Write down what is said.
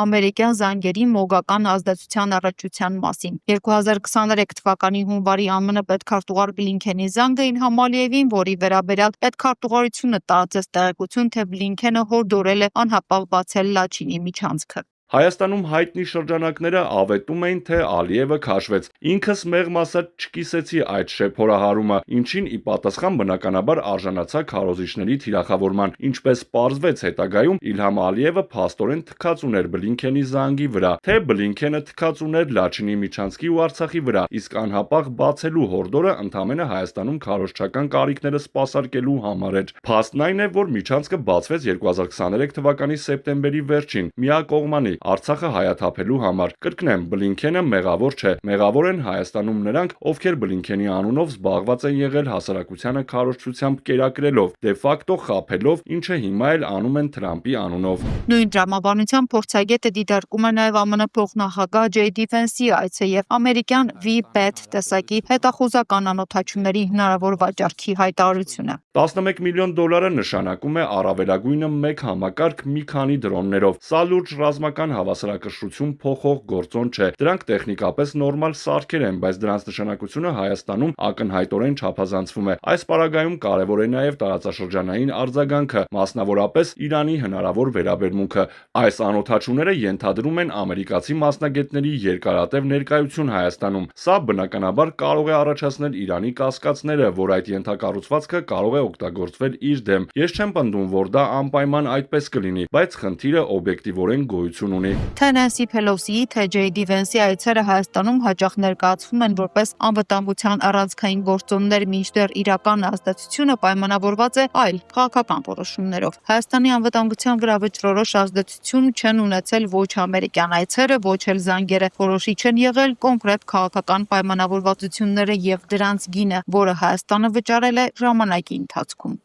ամերիկյան զանգերի մոգական ազդեցության առնչության մասին։ 2023 թվականի հունվարի ԱՄՆ պետքարտուղար Բլինքենի զանգը Իլհամ Ալիևին, որի վերաբերյալ պետքարտուղարությունը տարածեց տեղեկություն, թե Բլինքենը հորդորել է անհապաղ բացել Լաչինի միջանցքը։ Հայաստանում հայտնի շրջանակները ավետում էին, թե Ալիևը քաշվեց։ Ինքս մեղմ ասած չկիսեցի այդ շեփորահարումը, ինչին ի պատասխան բնականաբար արժանացա քարոզիչների թիրախավորման, ինչպես պարզվեց հետագայում Իլհամ Ալիևը փաստորեն թքած ուներ Բլինքենի զանգի վրա, թե Բլինքենը թքած ուներ Լաչինի միջանցքի ու Արցախի վրա, իսկ անհապաղ բացելու հորդորը ընդամենը Հայաստանում քարոզչական կարիքները սպասարկելու համար էր։ Փաստն այն է, որ միջանցքը բացվեց 2023 թվականի սեպտեմբերի վերջին, միակողմանի Արցախը հայաթափելու համար։ Կրկնեմ, Բլինքենը մեղավոր չէ։ Մեղավոր են Հայաստանում նրանք, ովքեր Բլինքենի անունով զբաղված են եղել հասարակությանը քարոզչությամբ կերակրելով, դե ֆակտո խաբելով, ինչը հիմա էլ անում են Թրամփի անունով։ Նույն տրամաբանության փորձագետը դիտարկում է նաև ԱՄՆ փոխնախագահ Ջեյ Դի Վենսի այցը եւ ամերիկյան VPET տեսակի հետախուզական անօթաչուների հնարավոր վաճառքի հայտարարությունը։ $11 միլիոն նշանակում է առավելագույնը մեկ համակարգ մի քանի դրոններով։ Սա լուրջ ռազմական հավասարակշռություն փոխող գործոն չէ։ Դրանք տեխնիկապես նորմալ սարքեր են, բայց դրանց նշանակությունը Հայաստանում ակնհայտորեն չափազանցվում է։ Այս պարագայում կարևոր է նաև տարածաշրջանային արձագանքը, մասնավորապես Իրանի հնարավոր վերաբերմունքը։ Այս անօթաչուները ենթադրում են ամերիկացի մասնագետների երկարատև ներկայություն Հայաստանում։ Սա բնականաբար կարող է առաջացնել Իրանի կասկածները, որ այդ ենթակառուցվածքը կարող է օգտագործվել իր դեմ։ Ես չեմ պնդում, որ դա անպայման այդպես կլինի, բայց խնդիրը օբյեկտիվորեն գոյություն ունի։ Թե Նենսի Փելոսիի, թե Ջեյ Դի Վենսի այցերը Հայաստանում հաճախ ներկայացվում են որպես անվտանգության առանցքային գործոններ, մինչդեռ իրական ազդեցությունը պայմանավորված է այլ քաղաքական որոշումներով։ Հայաստանի անվտանգության վրա վճռորոշ ազդեցություն չեն ունեցել ոչ ամերիկյան այցերը, ոչ էլ զանգերը։ Որոշիչ են եղել կոնկրետ քաղաքական պայմանավորվածությունները եւ դրանց գինը, որը Հայաստանը վճարել է ժամանակի ընթացքում։